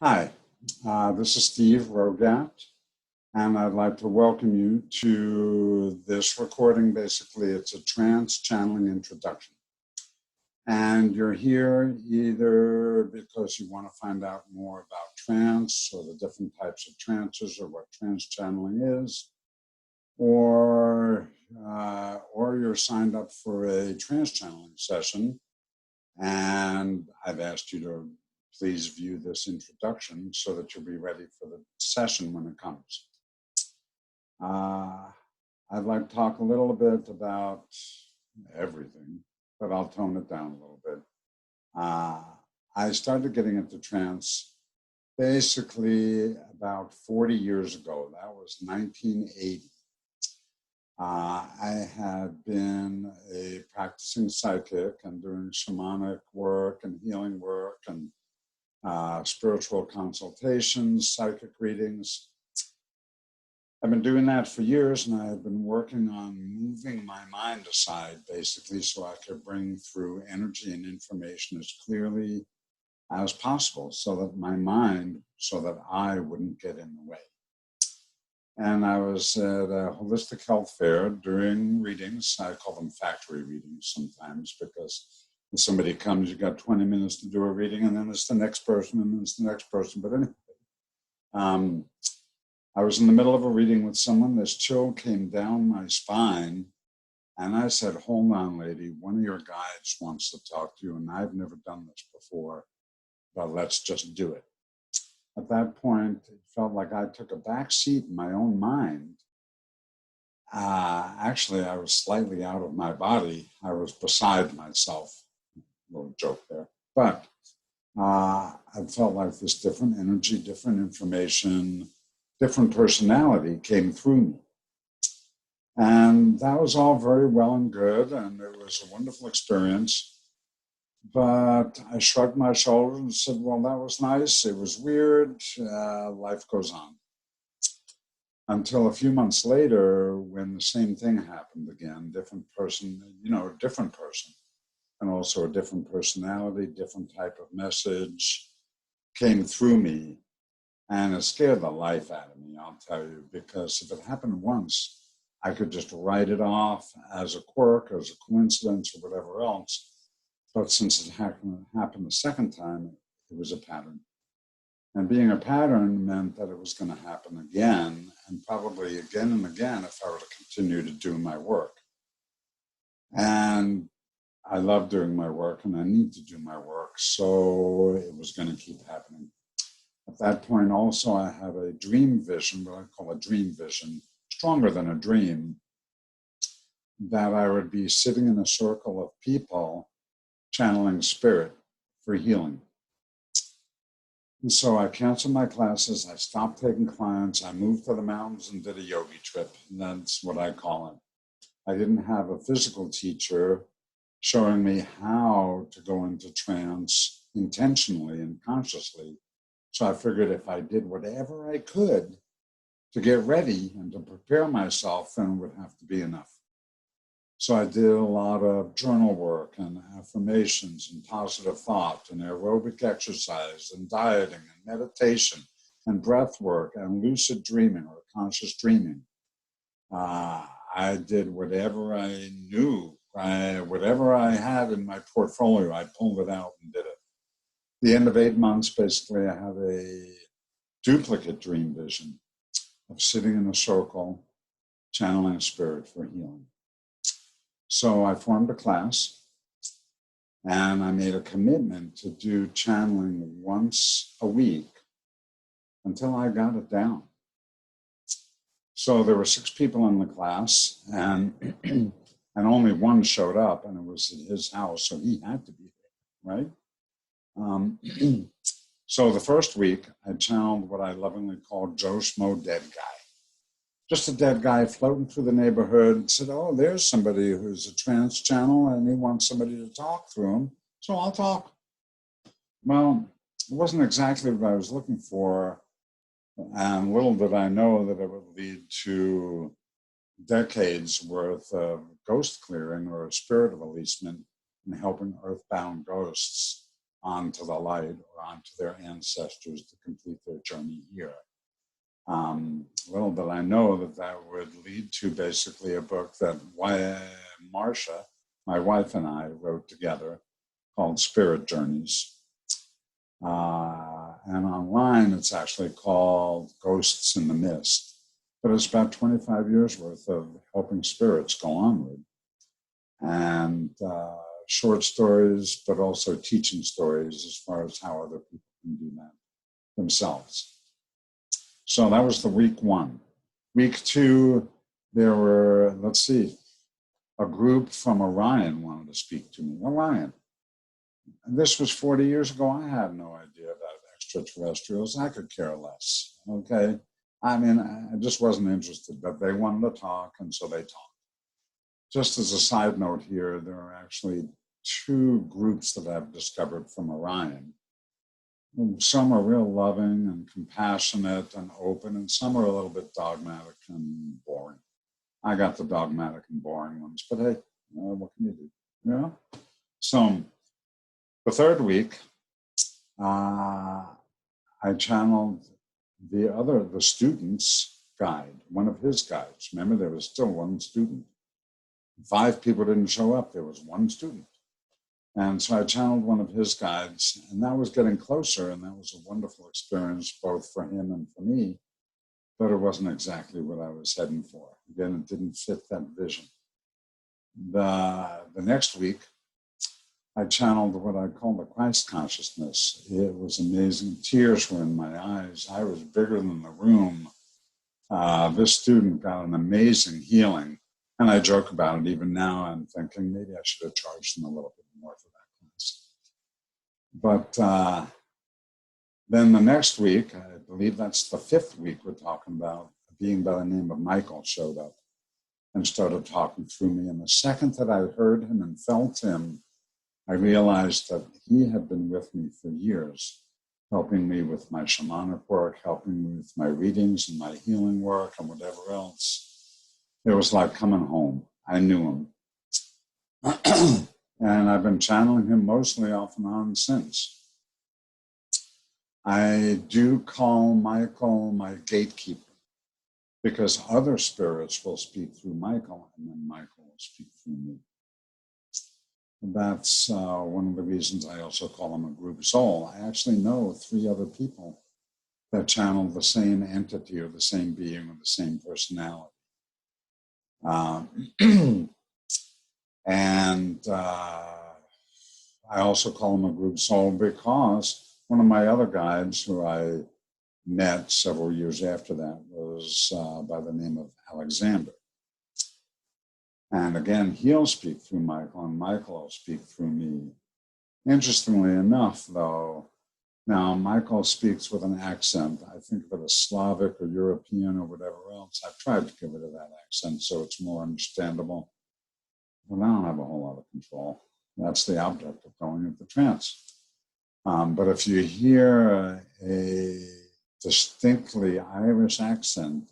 Hi, this is Steve Rogat, and I'd like to welcome you to this recording. Basically, it's a trance channeling introduction. And you're here either because you want to find out more about trance or the different types of trances or what trance channeling is, or you're signed up for a trance channeling session, and I've asked you to please view this introduction so that you'll be ready for the session when it comes. I'd like to talk a little bit about everything, but I'll tone it down a little bit. I started getting into trance basically about 40 years ago. That was 1980. I had been a practicing psychic and doing shamanic work and healing work and spiritual consultations, psychic readings. I've been doing that for years, and I've been working on moving my mind aside, basically, so I could bring through energy and information as clearly as possible, so that I wouldn't get in the way. And I was at a holistic health fair doing readings. I call them factory readings sometimes, because if somebody comes, you got 20 minutes to do a reading, and then it's the next person, and then it's the next person. But anyway, I was in the middle of a reading with someone. This chill came down my spine, and I said, "Hold on, lady, one of your guides wants to talk to you, and I've never done this before, but let's just do it." At that point, it felt like I took a back seat in my own mind. Actually, I was slightly out of my body. I was beside myself. Little joke there. But I felt like this different energy, different information, different personality came through me. And that was all very well and good, and it was a wonderful experience. But I shrugged my shoulders and said, well, that was nice. It was weird. Life goes on. Until a few months later, when the same thing happened again, different person, and also a different personality, different type of message came through me. And it scared the life out of me, I'll tell you, because if it happened once, I could just write it off as a quirk, as a coincidence, or whatever else. But since it happened the second time, it was a pattern. And being a pattern meant that it was going to happen again, and probably again and again if I were to continue to do my work. And I love doing my work, and I need to do my work, so it was going to keep happening. At that point also, I had a dream vision, what I call a dream vision, stronger than a dream, that I would be sitting in a circle of people channeling spirit for healing. And so I canceled my classes, I stopped taking clients, I moved to the mountains and did a yogi trip, and that's what I call it. I didn't have a physical teacher showing me how to go into trance intentionally and consciously. So I figured if I did whatever I could to get ready and to prepare myself, then it would have to be enough. So I did a lot of journal work and affirmations and positive thought and aerobic exercise and dieting and meditation and breath work and lucid dreaming or conscious dreaming. I did whatever I knew, whatever I had in my portfolio, I pulled it out and did it. At the end of 8 months, basically, I had a duplicate dream vision of sitting in a circle, channeling spirit for healing. So I formed a class, and I made a commitment to do channeling once a week until I got it down. So there were 6 people in the class, and only one showed up, and it was at his house, so he had to be there, right? So the first week, I channeled what I lovingly call Joe Schmo Dead Guy. Just a dead guy floating through the neighborhood, and said, oh, there's somebody who's a trance channel, and he wants somebody to talk through him, so I'll talk. Well, it wasn't exactly what I was looking for, and little did I know that it would lead to decades worth of ghost clearing or spirit releasement and helping earthbound ghosts onto the light or onto their ancestors to complete their journey here. Little did I know that that would lead to basically a book that Marcia, my wife, and I wrote together called Spirit Journeys. And online it's actually called Ghosts in the Mist. But it's about 25 years worth of helping spirits go onward. And short stories, but also teaching stories as far as how other people can do that themselves. So that was the week one. Week two, there were, let's see, a group from Orion wanted to speak to me. Orion. And this was 40 years ago. I had no idea about extraterrestrials. I could care less. Okay. I mean, I just wasn't interested, but they wanted to talk, and so they talked. Just as a side note here, there are actually two groups that I've discovered from Orion. Some are real loving and compassionate and open, and some are a little bit dogmatic and boring. I got the dogmatic and boring ones, but hey, what can you do? You know? So the third week, I channeled the student's guide, one of his guides. Remember, there was still one student. 5 people didn't show up. There was one student. And so I channeled one of his guides, and that was getting closer, and that was a wonderful experience both for him and for me, but it wasn't exactly what I was heading for. Again, it didn't fit that vision. The next week, I channeled what I call the Christ consciousness. It was amazing. Tears were in my eyes. I was bigger than the room. This student got an amazing healing. And I joke about it even now. I'm thinking maybe I should have charged him a little bit more for that class. But then the next week, I believe that's the 5th week we're talking about, a being by the name of Michael showed up and started talking through me. And the second that I heard him and felt him, I realized that he had been with me for years, helping me with my shamanic work, helping me with my readings and my healing work and whatever else. It was like coming home. I knew him. And I've been channeling him mostly off and on since. I do call Michael my gatekeeper because other spirits will speak through Michael, and then Michael will speak through me. That's one of the reasons I also call him a group soul. I actually know 3 other people that channel the same entity or the same being or the same personality. And I also call him a group soul because one of my other guides who I met several years after that was by the name of Alexander. And again, he'll speak through Michael, and Michael will speak through me. Interestingly enough, though, now Michael speaks with an accent. I think of it as Slavic or European or whatever else. I've tried to get rid of that accent so it's more understandable. But I don't have a whole lot of control. That's the object of going into trance. But if you hear a distinctly Irish accent,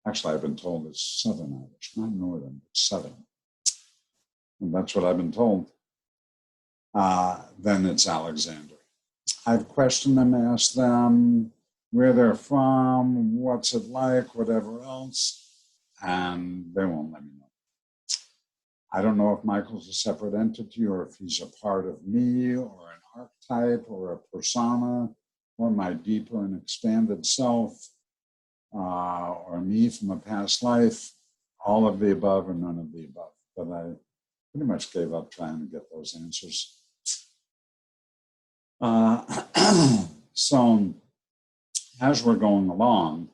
actually, I've been told it's Southern Irish, not Northern, but Southern. And that's what I've been told. Then it's Alexander. I've questioned them, asked them where they're from, what's it like, whatever else, and they won't let me know. I don't know if Michael's a separate entity or if he's a part of me or an archetype or a persona or my deeper and expanded self. Or me from a past life, all of the above or none of the above. But I pretty much gave up trying to get those answers. So as we're going along,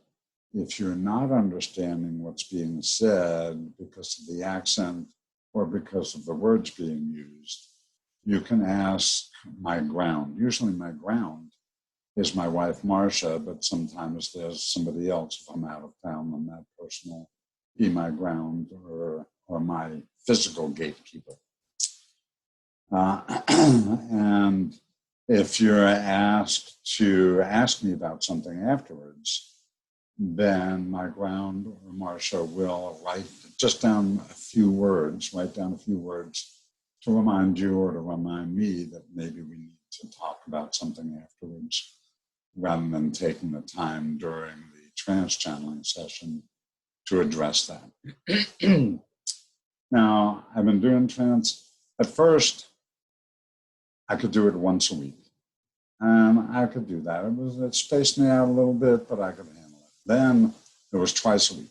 if you're not understanding what's being said because of the accent or because of the words being used, you can ask my ground. Usually my ground is my wife, Marcia, but sometimes there's somebody else. If I'm out of town, then that person will be my ground or my physical gatekeeper. And if you're asked to ask me about something afterwards, then my ground or Marcia will write down a few words to remind you or to remind me that maybe we need to talk about something afterwards, rather than taking the time during the trance channeling session to address that. Now, I've been doing trance. At first, I could do it once a week. And I could do that. It spaced me out a little bit, but I could handle it. Then it was twice a week.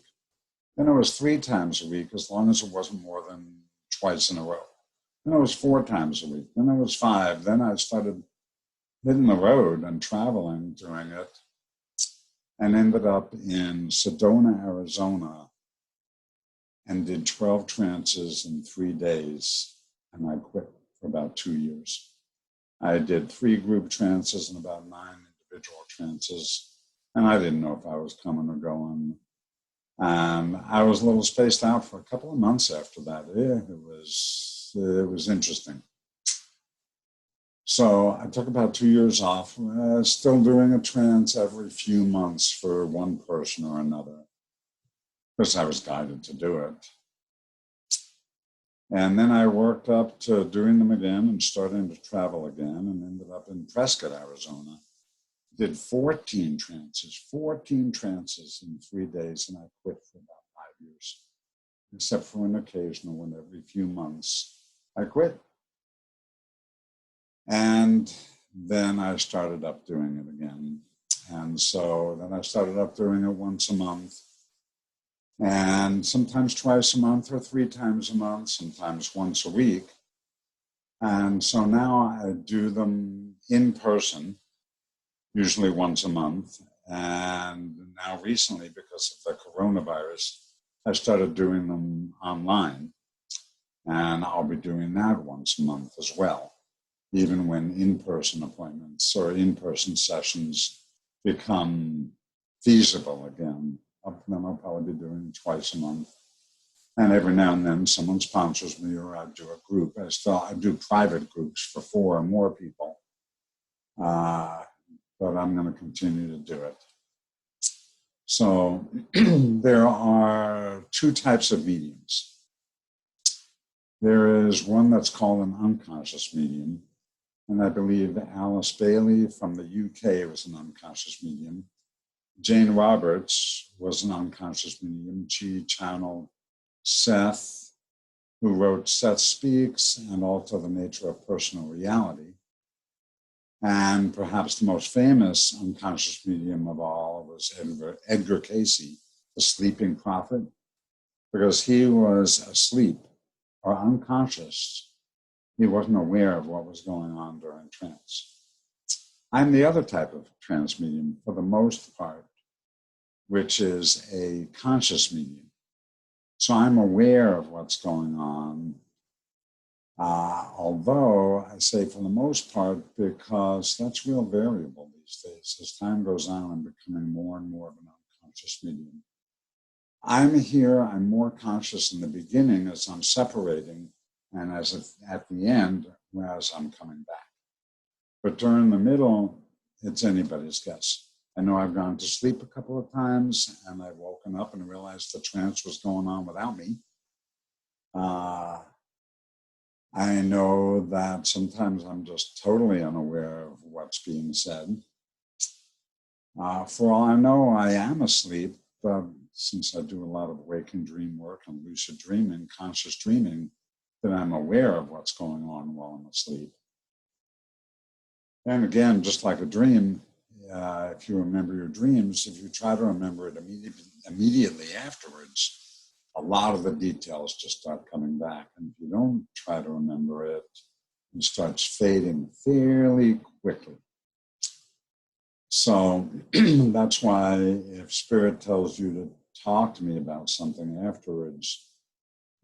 Then it was 3 times a week, as long as it wasn't more than twice in a row. Then it was 4 times a week. Then it was 5. Then I started hitting the road and traveling doing it, and ended up in Sedona, Arizona, and did 12 trances in 3 days, and I quit for about 2 years. I did 3 group trances and about 9 individual trances, and I didn't know if I was coming or going. And I was a little spaced out for a couple of months after that. It was interesting. So I took about 2 years off, still doing a trance every few months for one person or another, because I was guided to do it. And then I worked up to doing them again and starting to travel again, and ended up in Prescott, Arizona. Did 14 trances in 3 days, and I quit for about 5 years, except for an occasional one every few months. I quit. And then I started up doing it again. And so then I started up doing it once a month, and sometimes twice a month or 3 times a month, sometimes once a week. And so now I do them in person, usually once a month. And now recently, because of the coronavirus, I started doing them online. And I'll be doing that once a month as well, even when in-person appointments or in-person sessions become feasible again. Then I'll probably be doing twice a month. And every now and then someone sponsors me, or I do a group. I do private groups for 4 or more people. But I'm going to continue to do it. So there are 2 types of mediums. There is one that's called an unconscious medium. And I believe Alice Bailey from the UK was an unconscious medium. Jane Roberts was an unconscious medium. She channeled Seth, who wrote Seth Speaks and also The Nature of Personal Reality. And perhaps the most famous unconscious medium of all was Edgar Cayce, the sleeping prophet, because he was asleep or unconscious. He wasn't aware of what was going on during trance. I'm the other type of trance medium for the most part, which is a conscious medium. So I'm aware of what's going on, although I say for the most part, because that's real variable these days. As time goes on, I'm becoming more and more of an unconscious medium. I'm more conscious in the beginning as I'm separating, and at the end, as I'm coming back. But during the middle, it's anybody's guess. I know I've gone to sleep a couple of times, and I've woken up and realized the trance was going on without me. I know that sometimes I'm just totally unaware of what's being said. For all I know, I am asleep, but since I do a lot of wake and dream work and lucid dreaming, conscious dreaming, that I'm aware of what's going on while I'm asleep. And again, just like a dream, if you remember your dreams, if you try to remember it immediately afterwards, a lot of the details just start coming back. And if you don't try to remember it, it starts fading fairly quickly. So that's why if Spirit tells you to talk to me about something afterwards,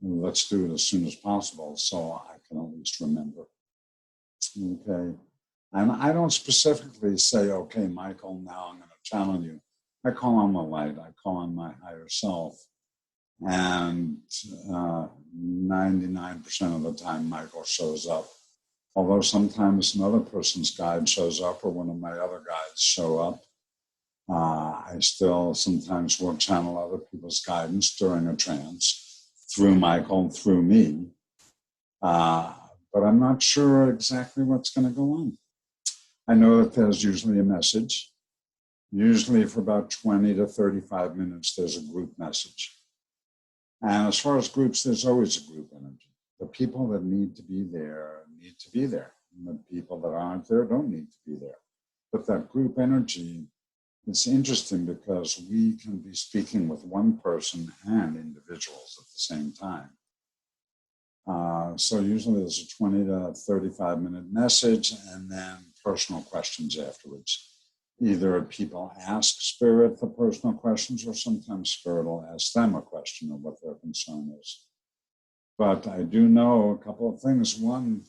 let's do it as soon as possible so I can at least remember. Okay. And I don't specifically say, okay, Michael, now I'm going to channel you. I call on the light. I call on my higher self. And 99% of the time, Michael shows up. Although sometimes another person's guide shows up or one of my other guides show up. I still sometimes will channel other people's guidance during a trance through Michael and through me. But I'm not sure exactly what's going to go on. I know that there's usually a message. Usually for about 20 to 35 minutes, there's a group message. And as far as groups, there's always a group energy. The people that need to be there need to be there. And the people that aren't there don't need to be there. But that group energy, it's interesting because we can be speaking with one person and individuals at the same time. So usually there's a 20 to 35 minute message and then personal questions afterwards. Either people ask Spirit the personal questions, or sometimes Spirit will ask them a question of what their concern is. But I do know a couple of things. One,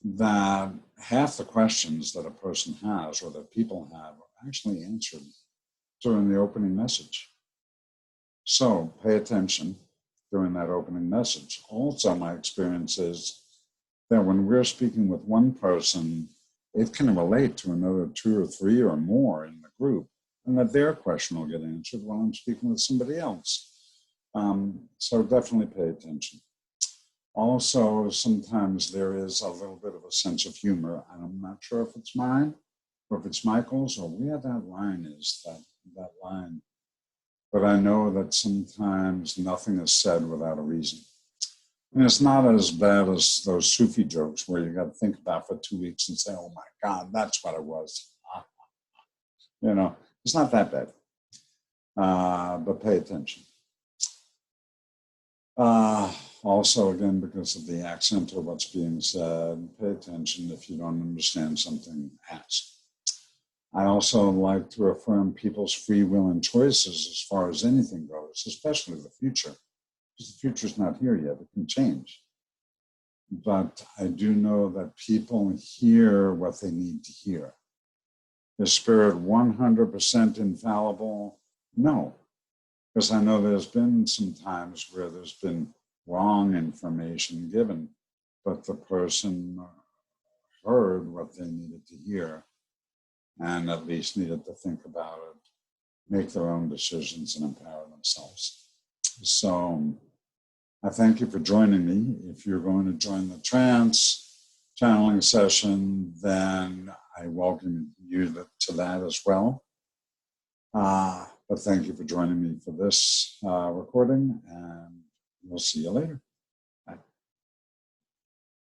that half the questions that a person has or that people have are actually answered during the opening message. So pay attention during that opening message. Also, my experience is that when we're speaking with one person, it can relate to another 2 or 3 or more in the group, and that their question will get answered while I'm speaking with somebody else. So definitely pay attention. Also, sometimes there is a little bit of a sense of humor, and I'm not sure if it's mine or if it's Michael's or where that line is, that line. But I know that sometimes nothing is said without a reason. And it's not as bad as those Sufi jokes where you got to think about for 2 weeks and say, oh my God, that's what it was. It's not that bad. But pay attention. Also, again, because of the accent of what's being said, pay attention. If you don't understand something, ask. I also like to affirm people's free will and choices as far as anything goes, especially the future. Because the future's not here yet, it can change. But I do know that people hear what they need to hear. Is Spirit 100% infallible? No. Because I know there's been some times where there's been wrong information given, but the person heard what they needed to hear and at least needed to think about it, make their own decisions and empower themselves. So I thank you for joining me. If you're going to join the trance channeling session, then I welcome you to that as well. But thank you for joining me for this recording, and we'll see you later.